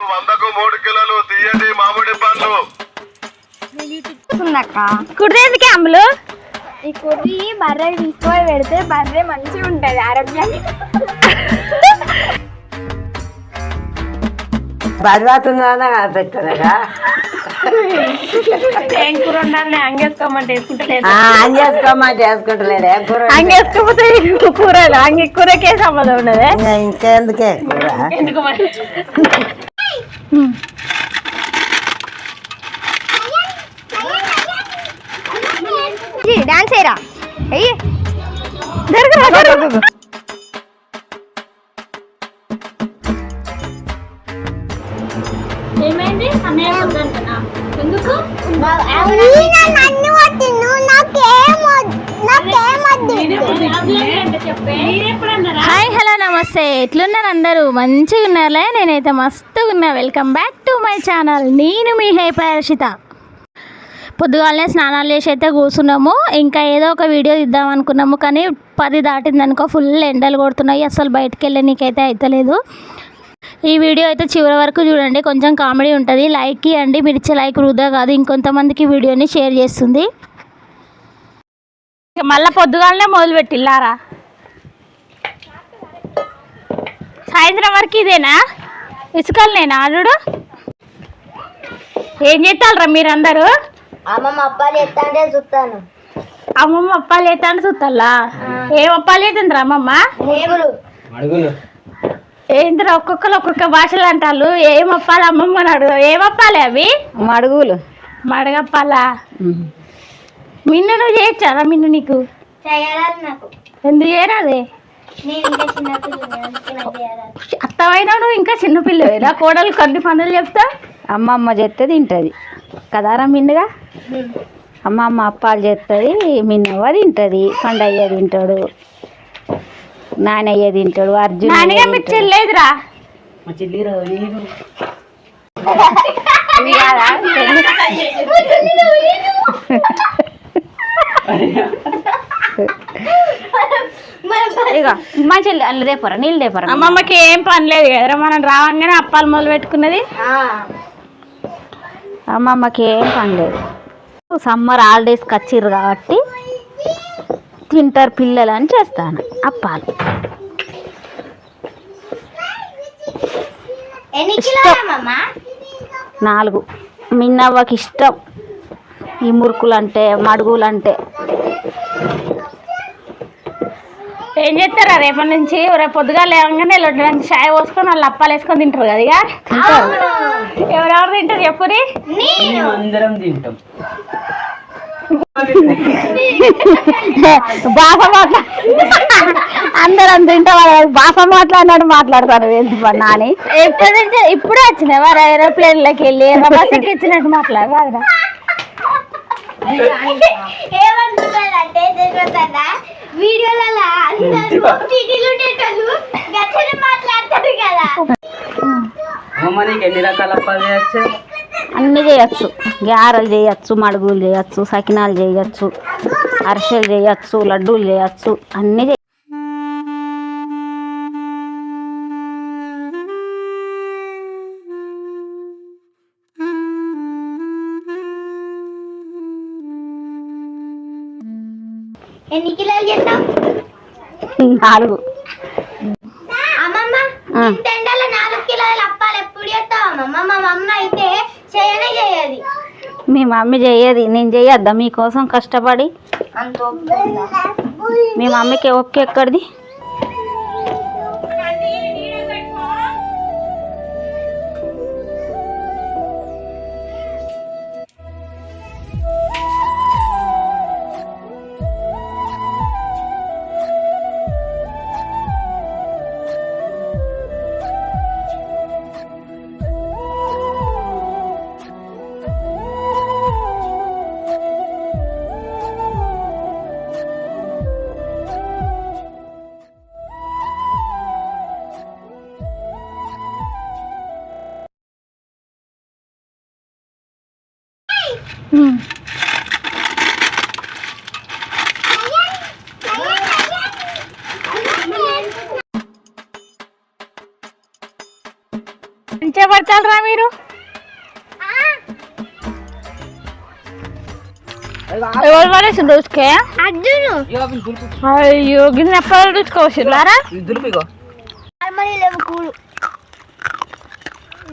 100కు 3 కిలోలు తీయటి మామిడి పండ్లు. కుర్రేందుకే అమ్ములు ఈ కుర్రి బర్రె తీసుకొని పెడితే బర్రె మంచిగా ఉంటది ఆరోగ్యానికి. బర్రాతుందా పెట్టారా ఏం కూర ఉండాలి అంగేసుకోమంటే వేసుకుంటలేదు అంగేసుకోమంటే వేసుకుంటలేడు ఏం కూర అంగేసుకోపోతే కూరలు అంగి కూరకే సంబంధం ఉన్నదే ఇంకెందుకే కూర ఎందుకు మరి డాన్స్ చేయరా అయ్యి ఏమైంది అన్నయ్య వద్దంటనా ఎందుకు హాయ్ హలో నమస్తే ఎట్లున్నారు అందరూ మంచిగా ఉన్నారులే నేనైతే మస్తుగా ఉన్నా welcome back to my channel నేను మీ హర్షిత పొద్దుగాలనే స్నానాలు చేసి అయితే కూర్చున్నాము ఇంకా ఏదో ఒక వీడియో ఇద్దాం అనుకున్నాము కానీ 10 దాటిందనుకో ఫుల్ ఎండలు కొడుతున్నాయి అసలు బయటకు వెళ్ళనీకైతే అవుతలేదు ఈ వీడియో అయితే చివరి వరకు చూడండి కొంచెం కామెడీ ఉంటుంది లైక్ ఇవ్వండి మీరు ఇచ్చే లైక్ వృధా కాదు ఇంకొంతమందికి వీడియోని షేర్ చేస్తుంది మళ్ళీ పొద్దుగాలనే మొదలుపెట్టిల్లారా సాయంత్రం వరకు ఇదేనా ఇసుకలనేనా ఆడు ఏం చేస్తారా మీరందరూ అమ్మమ్మ అప్పాలు ఎత్తాంటే చూస్తాను అమ్మమ్మ అప్పాలు ఎత్తాను చూస్తాలా ఏం అప్పాలు అవుతుందిరా అమ్మమ్మ ఏంద్రా ఒక్కొక్కరు ఒక్కొక్క భాషలు అంటారు ఏం అప్పాలి అమ్మమ్మ అని అడుగు ఏం అప్పాలి అవి మడుగులు మడగప్పాలా మిన్ను నువ్వు చేయొచ్చారా మిన్ను నీకు చేయాలి నాకు ఎందుకు చేయరాదే నేను ఇంకా చిన్నపిల్లలు అత్తమైనా నువ్వు ఇంకా చిన్నపిల్లవేనా కోడలు కొన్ని పనులు చెప్తా అమ్మమ్మ చేస్తే తింటుంది కదారా మిన్నుగా అమ్మమ్మ అప్పాలు చేస్తుంది మిన్నవ్వ తింటుంది పండయ్య తింటాడు నానయ్య తింటాడు అర్జున్ నాన్నగా మీకు చెల్లేదురా ఇక మా చెల్లి అల్లు రేపరా నీళ్ళు రేపరా అమ్మమ్మకి ఏం పని లేదు కదరా మనం రావంగానే అప్పాలు మొదలు పెట్టుకున్నది అమ్మమ్మకి ఏం పని లేదు సమ్మర్ హాలిడేస్కి వచ్చిర్రు కాబట్టి తింటారు పిల్లలు అని చేస్తాను అప్పాలు ఇష్టం 4 మిన్నవ్వకి ఇష్టం ఈ మురుకులు అంటే మడుగులు అంటే ఏం చేస్తారా రేపటి నుంచి రేపు పొద్దుగా లేవగానే లొడ్డు చాయ్ పోసుకొని వాళ్ళు అప్పాలు వేసుకొని తింటారు కదా ఇక ఎవరెవరు తింటారు చెప్పురి అందరం తింటాం భాష మాట్లా అందరం తింటే భాష మాట్లాడినాడు మాట్లాడతాను ఏంటి నాని ఎప్పుడు నుంచి ఇప్పుడే వచ్చినావా ఏరోప్లేన్లోకి వెళ్ళి బస్సుకి ఇచ్చినట్టు మాట్లాడరా ఏమనుకుంటారంటే వీడియోలలో మాట్లాడతారు కదా అమ్మమ్మ నీకు ఎన్ని రకాల అప్పాలు చేయొచ్చు అన్నీ చేయొచ్చు గారెలు చేయొచ్చు మడుగులు చేయొచ్చు సకినాలు చేయొచ్చు అరిసెలు చేయొచ్చు లడ్డూలు చేయొచ్చు అన్నీ ఎన్ని కిలోలు చేస్తాం 4 అమ్మమ్మ ఇంత ఎండలో 4 కిలోలు అప్పాలు ఎప్పుడు చేస్తావు అమ్మమ్మ మా మమ్మ అయితే చేయనే చేయది మీ మమ్మీ చేయదు నేను చేయొద్దా మీకోసం కష్టపడి అంత మీ మమ్మీకి ఓకే ఎక్కడిది పడతారా మీరు? ఎవరు పడేసి దోసుకే? అర్జును అయ్యో గిన్నె ఎప్పుడు చూసుకోవచ్చులారా? దులిపిగో. మరి లేవు కూడు.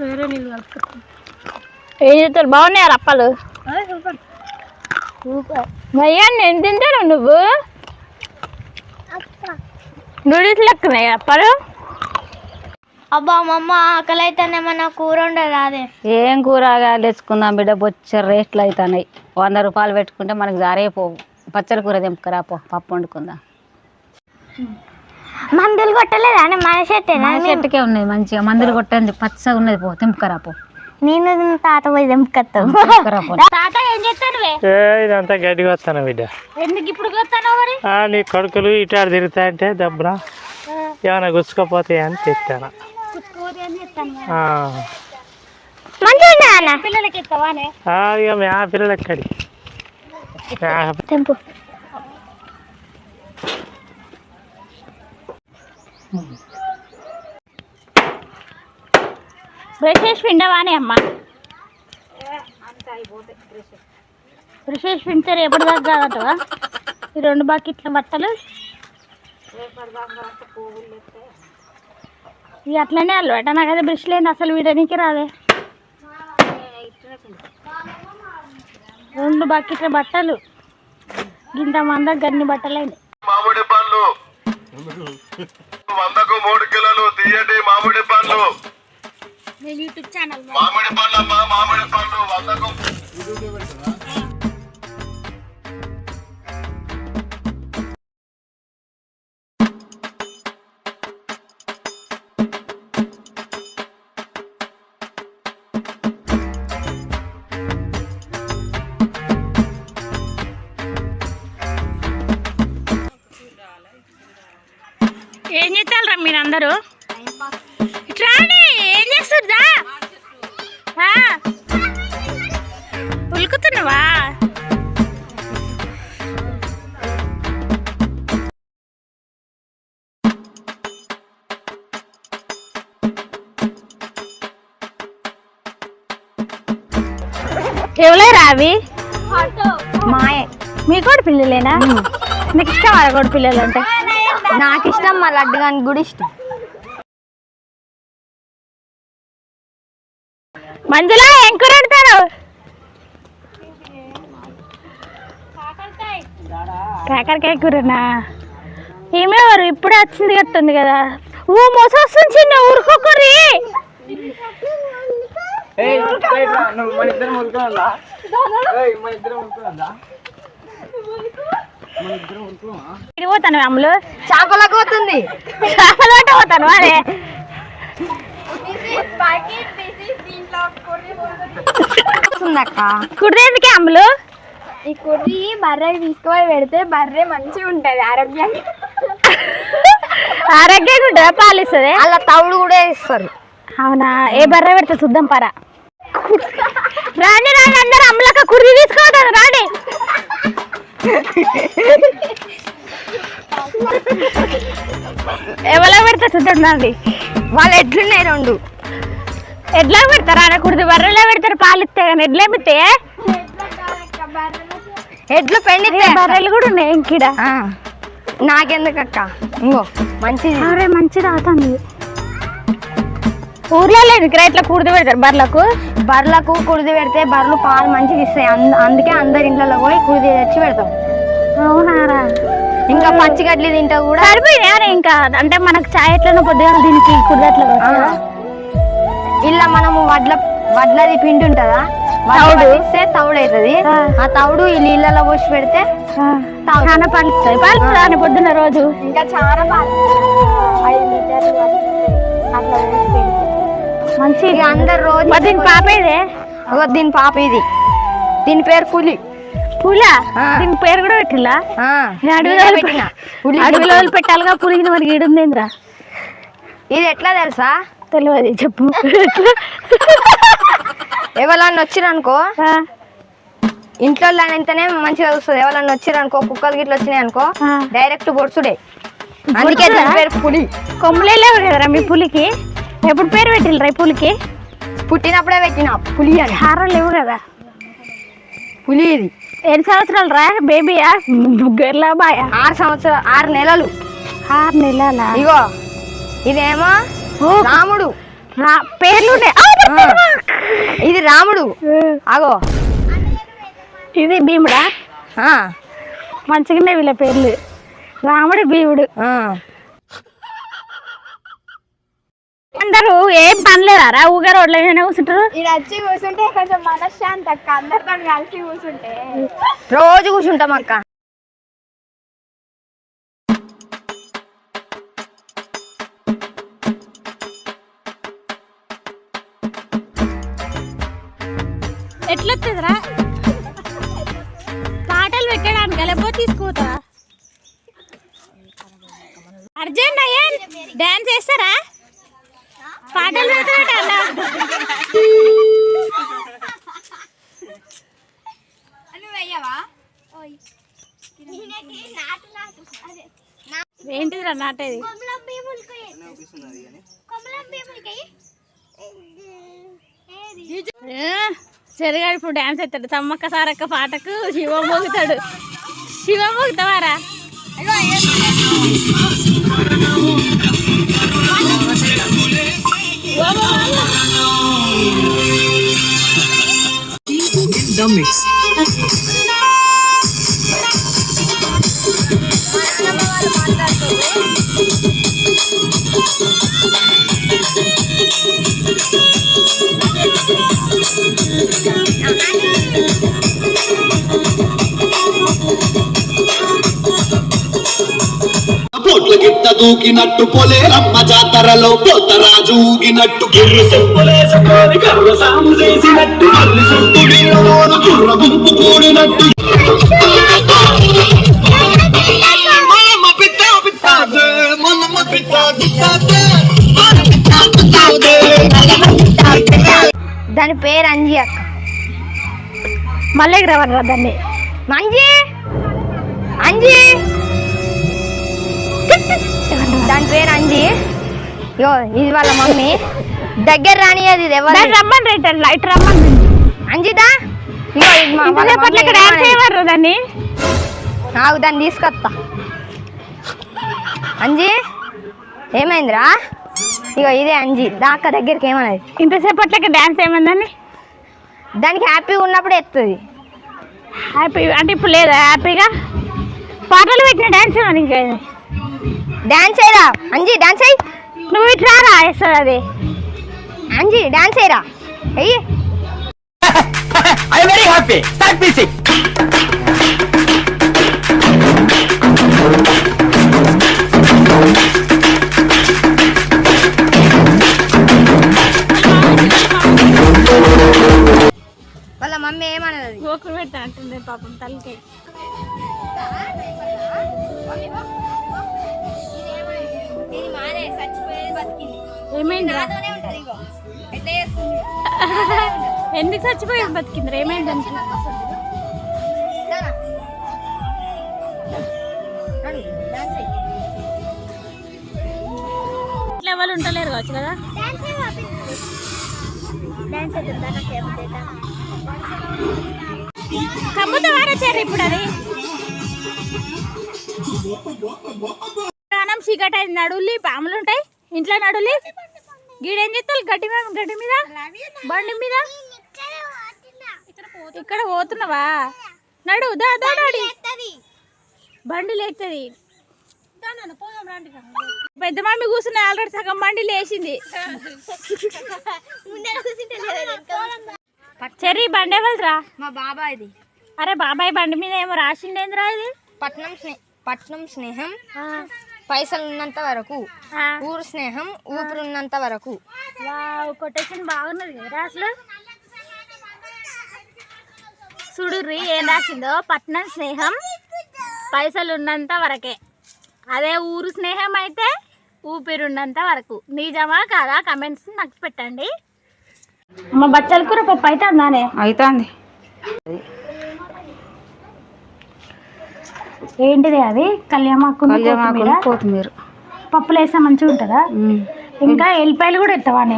వేరే నీళ్ళు కలుపుతాం. ఏం చేస్తారు? బాగున్నాయా అప్పలు? అయ్యా నేను తింటాను. నువ్వు నూడిల్స్ లెక్కనే అప్పలు. అబ్బా అమ్మమ్మ ఆకలి అయితేనేమన్నా కూర ఉండదు అదే. ఏం కూరగాయలు తెచ్చుకుందాం బిడ్డ, బొచ్చ రేట్లు అవుతున్నాయి. 100 రూపాయలు పెట్టుకుంటే మనకు జారే పోవు. పచ్చడి కూర తెంపుకరా పో, పప్పు వండుకుందాం. మందులు కొట్టలేదా మన చెట్టేనా? మన చెట్టుకే ఉన్నది మంచిగా, మందులు కొట్టండి పచ్చగా ఉన్నది. పో తెంపుకరా పో. నేను తాత పోయి తెంపుకొస్తావు. తాత ఏం చేస్తాను? ఇదంతా గడ్డి వస్తాను బిడ్డ. ఎందుకు ఇప్పుడు వస్తాను మరి? నీ కొడుకులు ఇటు తిరుగుతా అంటే దబ్బున ఏమైనా గుచ్చుకోపోతాయి అని తెస్తాను. పిల్లలకి ఇస్తావానే? ఇక మా పిల్లలు ఎక్కడి తెంపు. బ్రష్ చేసి పిండవానే అమ్మ? బ్రష్ చేసి పిండితే రేపటి దాకా కాదటవా ఈ 2 బకెట్ల బట్టలు? ఇక అట్లనే అలవాట నాకైతే బ్రష్ లేని అసలు వీడడానికి రాదే. 2 బకెట్ల బట్టలు ఇంత మంద గన్ని బట్టలైంది. మామిడి పండ్లు 100కు 3 కిలోలు తీయండి. మామిడి పండ్లు యూట్యూబ్ ఛానల్ మామిడి పండ్లమ్మా, మామిడి పండ్లు 100కు. ఏం చేస్తారా మీరందరూ? ఇట్లాండి ఏం చేస్తుందా? ఉలుకుతున్నావా? ఎవలేరా అవి? మాయే. మీ కూడా పిల్లలేనా? నీకు ఇష్టం వాళ్ళ కూడా పిల్లలు అంటే? నాకు ఇష్టం, మా లడ్డు గానికి కూడా ఇష్టం. మంజులా ఏం కూర వండుతారు? కాకరకాయ కూరనా? ఏమేవారు ఇప్పుడే వచ్చింది కట్టుంది కదా. ఓ మోస వస్తుంది చిన్న ఊరుకోకరి. పోతాను అమ్ములు. చేపలకు పోతుంది. చేపలు పట్ట పోతాను అదే. కుర్రీ ఎందుకే అమ్ములు? ఈ కుర్రీ బర్రెకి తీసుకుపోయి పెడితే బర్రె మంచిగా ఉంటది ఆరోగ్యానికి. ఆరోగ్యంగా ఉంటుందా? పాలు ఇస్తుంది? అలా తవుడు కూడా ఇస్తారు. అవునా? ఏ బర్రె పెడితే చూద్దాం పరా. రాండి రాండి అందరు అమ్మలక్క కుర్రీ తీసుకోవద్దు రాండి. ఎవరో పెడతా చూద్దాండి. వాళ్ళు ఎడ్లున్నాయి 2. ఎడ్లా పెడతారా? కుర్ది బర్రెలో పెడతారు పాలు ఇస్తే కానీ ఎడ్లు ఏమితే? ఎడ్లు పెండితే బర్రెలు కూడా ఉన్నాయి ఇంకిడ. నాకెందుకక్క? ఇంకో మంచిది. అరే మంచిది అవుతుంది. ఊర్లో లేదు ఇక్కడ ఇట్లా కుర్ది పెడతారు బర్రెలకు. బర్రెలకు కుడిది పెడితే బర్రెలు పాలు మంచిగా ఇస్తాయి. అందుకే అందరి ఇంట్లో పోయి కుడిది తెచ్చి పెడతాం. అవునారా? ఇంకా పచ్చిగడ్లు తింటా కూడా సరిపోయినా ఇంకా అంటే మనకు చాయ్ ఎట్లనో పొద్దుగా దీనికి కుర్దట్లు ఇలా మనము వడ్లది పిండి ఉంటుందా, తౌడు ఇస్తే తౌడు అవుతుంది. ఆ తౌడు ఈ నీళ్ళలో పోసి పెడితే చాలా పాలిస్తాయి. పాలు పొద్దున్న రోజు ఇంకా చాలా బాగా 5 లీటర్లు అట్లా మంచిగా అందరు రోజు. దీని పాప ఇదే? దీని పాప ఇది. దీని పేరు పులి. పులా? దీని పేరు కూడా పెట్టిలా? అడవిలో పెట్టాలిగా పులికి. మరి ఈడుందేంద్రా? ఇది ఎట్లా తెలుసా? తెలియదు, చెప్పు. ఎవరన్నా వచ్చిరనుకో ఇంట్లో అంతనే మంచిగా వస్తుంది. ఎవరన్నా వచ్చిరనుకో కుక్కలు గిట్ల వచ్చినాయి అనుకో డైరెక్ట్ పొడుచుడే. అందుకే దీని పేరు పులి. కొమ్ములే లేవు కదరా మీ పులికి? ఎప్పుడు పేరు పెట్టిల్రా ఈ పులికి? పుట్టినప్పుడే పెట్టిన పులి అని. హారాలు లేవు కదా. పులి ఇది. ఎన్ని సంవత్సరాలు రా బేబీయా గర్లా బాయా? 6 సంవత్సరాలు 6 నెలలు. 6 నెలల. ఇగో ఇదేమో రాముడు. పేర్లు ఇది రాముడు. అగో ఇది భీముడా. మంచిగానే వీళ్ళ పేర్లు రాముడు భీముడు. అందరూ ఏం పనిలేరా ఊగా రోడ్ల మీద కూర్చుంటారు. ఇది వచ్చి కూర్చుంటే కొంచెం మనశ్శాంతి అక్క, అందరితో కలిసి కూర్చుంటే. రోజు కూర్చుంటాం అక్క. ఎట్లొస్తుందిరా పాటలు పెట్టడానికి? లేకపోతే తీసుకుపోతారా? అర్జెంట్ అయ్యా డాన్స్ చేస్తారా? పాటలు పెడతారట అలా. ఏంటిదిరా నాటేది? చెరగాడు ఇప్పుడు డాన్స్ అవుతాడు. సమ్మక్క సారక్క పాటకు శివ మోగుతాడు. శివ మోగుతావారా? పోట్ల గిట్ట దూకినట్టు పొలేరమ్మ జాతరలో పోతరాజు ఊగినట్టు గిర్రు సొప్పులేసుకొని కర్ర సాము చేసినట్టు మల్లి సుట్టు గిర్రలోను కుర్ర గుంపు కూడినట్టు దాని పేరు అంజి అక్క. మళ్ళీ రావరా దాన్ని మంజి అంజి. దాని పేరు అంజి. యో ఇది వాళ్ళ మమ్మీ. దగ్గర రానియది. ఇది ఎవరు? రమ్మని రైట్ లైట్ రమ్మని అంజిదా. ఇగో దాన్ని నాకు దాన్ని తీసుకొస్తా. అంజి ఏమైందిరా? ఇగో ఇదే అంజి. దాక్క దగ్గరికి ఏమన్నది? ఇంతసేపట్లకి డాన్స్ ఏమైందని? దానికి హ్యాపీగా ఉన్నప్పుడు ఎత్తుంది. హ్యాపీ అంటే ఇప్పుడు లేదా హ్యాపీగా? పాటలు పెట్టిన డాన్స్ ఏమని? ఇంకా డాన్స్ అయ్యరా అంజి? డాన్స్ అయ్యి. నువ్వు ఇట్లా రా వేస్తుంది అది. అంజి డాన్స్ అయ్యరా అయ్యి. I very happy. Start music. వాళ్ళ మమ్మీ ఏమన్నది? గోకులు పెడతా అంటుంది పాపం తల్లికి. ఏమైందిరా? ఎందుకు చచ్చిపోయి బతికిందిరా? ఏమైంది అంటే ఇట్లా ఎవరు ఉండలేరు కావచ్చు కదా. కమ్ముతో వాడొచ్చారు ఇప్పుడు. అది ప్రాణం చీకటి అయింది. నడులి పాములు ఉంటాయి ఇంట్లో. నడులి గీడేం చేస్తారు? గడ్డి మీద బండి మీద ఇక్కడ పోతున్నావా? నడు దాడి బండి లేస్తుంది. పెద్ద మమ్మీ కూర్చుని ఆల్రెడీ సగం బండి లేచింది. చెర్రీ బండి ఎవరిరా? మా బాబాయ్ది. అరే బాబాయ్ బండి మీద ఏమో రాసిండేంద్రా ఇది? పట్నం స్నేహం పైసలు ఉన్నంత వరకు, ఊరు స్నేహం ఊపిరున్నంత వరకు. కొటేషన్ బాగున్నది కదా అసలు. చూడుర్రి ఏం రాసిందో. పట్నం స్నేహం పైసలు ఉన్నంత వరకే, అదే ఊరు స్నేహం అయితే ఊపిరున్నంత వరకు. నిజమా కాదా? కమెంట్స్ నాకు పెట్టండి. మా బచ్చల కూర పప్పు అవుతుందానే? అవుతుంది. ఏంటిది అది? కళ్యామాకు కొత్తిమీర పప్పులు వేస్తే మంచిగా ఉంటుందా? ఇంకా ఎల్లిపాయలు కూడా ఎత్తావానే?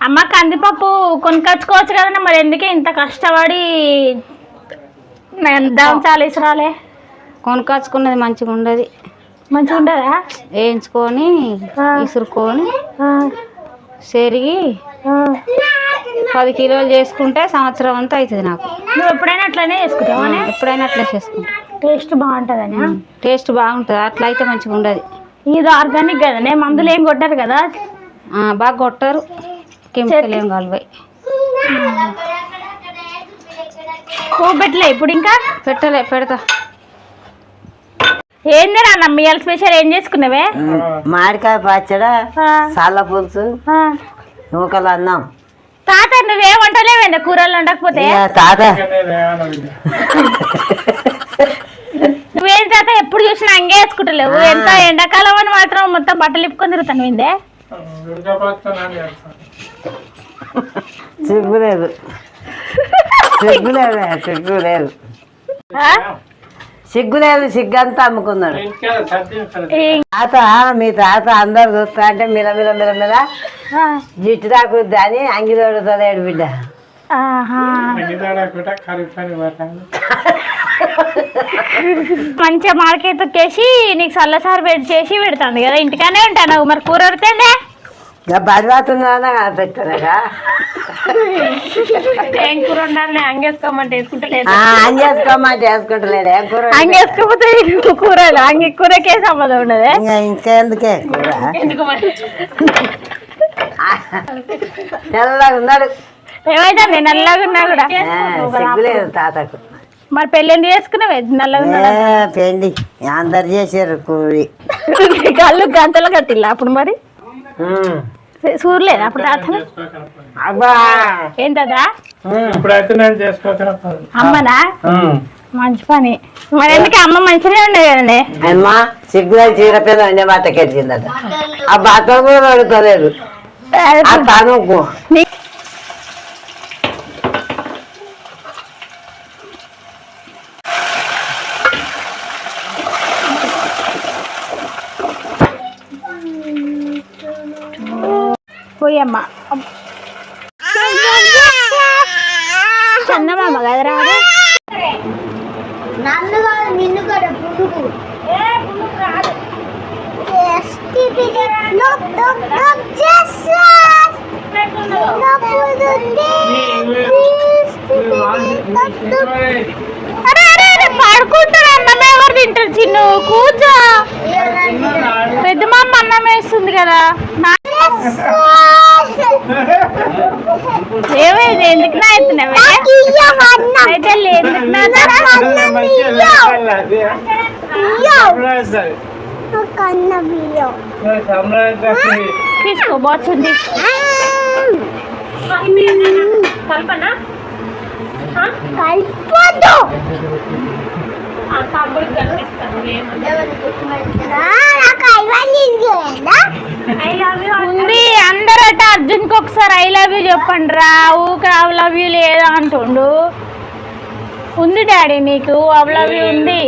అమ్మ కందిపప్పు కొనుకొచ్చుకోవచ్చు కదన్నా, మరి ఎందుకే ఇంత కష్టపడి చాలా ఇసురాలే? కొనుకొచ్చుకున్నది మంచిగా ఉండదు. మంచిగా ఉండదా? వేయించుకొని ఇసురుకొని సెరిగి 10 కిలోలు చేసుకుంటే సంవత్సరం అంతా అవుతుంది నాకు. నువ్వు ఎప్పుడైనా అట్లనే చేసుకుంటావా? ఎప్పుడైనా అట్లా చేసుకుంటా. టేస్ట్ బాగుంటుందని. టేస్ట్ బాగుంటుంది, అట్లా అయితే మంచిగా ఉండదు. ఇది ఆర్గానిక్ కదనే, మందులు ఏం కొట్టారు కదా? బాగా కొట్టారు, కెమికల్ ఏం కలవాయి. పువ్వు పెట్టలే ఇప్పుడు? ఇంకా పెట్టలే, పెడతా. ఏంది నాన్న మీ స్పెషల్ ఏం చేసుకున్నావే? మామిడికాయ పచ్చడ, సల్ల పులుసు, నూకలు అన్నం. తాత నువ్వేం వంటలేవేందా కూరలు వండకపోతే? తాత నువ్వేం తాత ఎప్పుడు చూసినా అంగే వేసుకుంటలేవు. ఎంత ఎండాకాలం అని మాత్రం మొత్తం బట్టలు ఇప్పుకొని తిరుగుతాను ఏందే? సిగ్గులేదు, సిగ్గులేదు, సిగ్గులేదు, సిగ్గులేదు. సిగ్గంతా అమ్ముకున్నాడు తాత. మీ తాత అందరు చూస్తా అంటే మిలమిల మిలమిల జిట్టు దాకుద్ది అని అంగిదోడుతలేడు బిడ్డ. మంచిగా మార్కెట్ తొక్కేసి నీకు చల్లసారి చేసి పెడతాను కదా, ఇంటికానే ఉంటాను. మరి కూర పెడతాండే బరివాతుందా పెట్టానగా. ఏం కూర ఉండాలి? అంగేసుకోమంటే వేసుకుంటలేదు, అంగేసుకోమంటే వేసుకుంటలేడు. ఏం కూర అంగేసుకోపోతే కూరలు అంగి కూరకే సంబంధం ఉండదు. ఇంకెందుకే కూర? ఎందుకు మరి? తెల్లగా ఉన్నాడు. ఏమైతుంది నల్లగా ఉన్నా కూడా? సిగ్గులేదు తాతకు. మరి పెళ్ళి ఎందుకు చేసుకున్నావే నల్లగా? పెండి అందరు చేసారు కూడి. కళ్ళు గంతలు కట్టిల్లా అప్పుడు? మరి చూడలేదు అప్పుడు తాత? ఏంటదా అమ్మనా? మంచి పని. మరి ఎందుకు అమ్మ మంచిగా ఉండేది కదండి. అమ్మా సిగ్గులేదు, చీర పిల్ల ఉండే మాట కెట్టిందట. ఆ బట్టలు కూడా అడుగుతలేదు తనుకు. పోయమ్మ చందమామ కదరా? నన్ను కాదు నిన్ను కూడా పురుగు. పడుకుంటాడు. అన్నం ఎవరు తింటారు? చిన్న కూర్చో. పెద్ద మా అమ్మ అన్నం వేస్తుంది కదా. ఏమైంది? ఎందుకు నా ఎత్తున్నావే? అయితే తీసుకో బాగుంది. కల్పన కల్పదు ఉంది. అందరట అర్జున్కి ఒకసారి ఐ లవ్ యూ చెప్పండి రా. ఊక ఐ లవ్ యూ లేదా అంటుండు. ఉంది డాడీ నీకు ఐ లవ్ యూ ఉంది.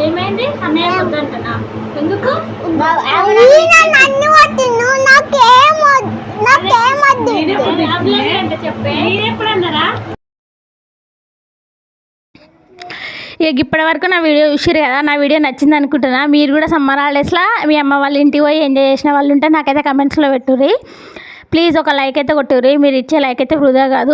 ఏమైంది? ఎందుకు చెప్పే ఎప్పుడన్నారా? ఇక ఇప్పటి వరకు నా వీడియో చూసిరు కదా. నా వీడియో నచ్చింది అనుకుంటున్నా. మీరు కూడా సమ్మర్ హాలిడేస్లో మీ అమ్మ వాళ్ళ ఇంటికి పోయి ఎంజాయ్ చేసిన వాళ్ళు ఉంటే నాకైతే కమెంట్స్లో పెట్టుర్రి. ప్లీజ్ ఒక లైక్ అయితే కొట్టుర్రి. మీరు ఇచ్చే లైక్ అయితే వృధా కాదు.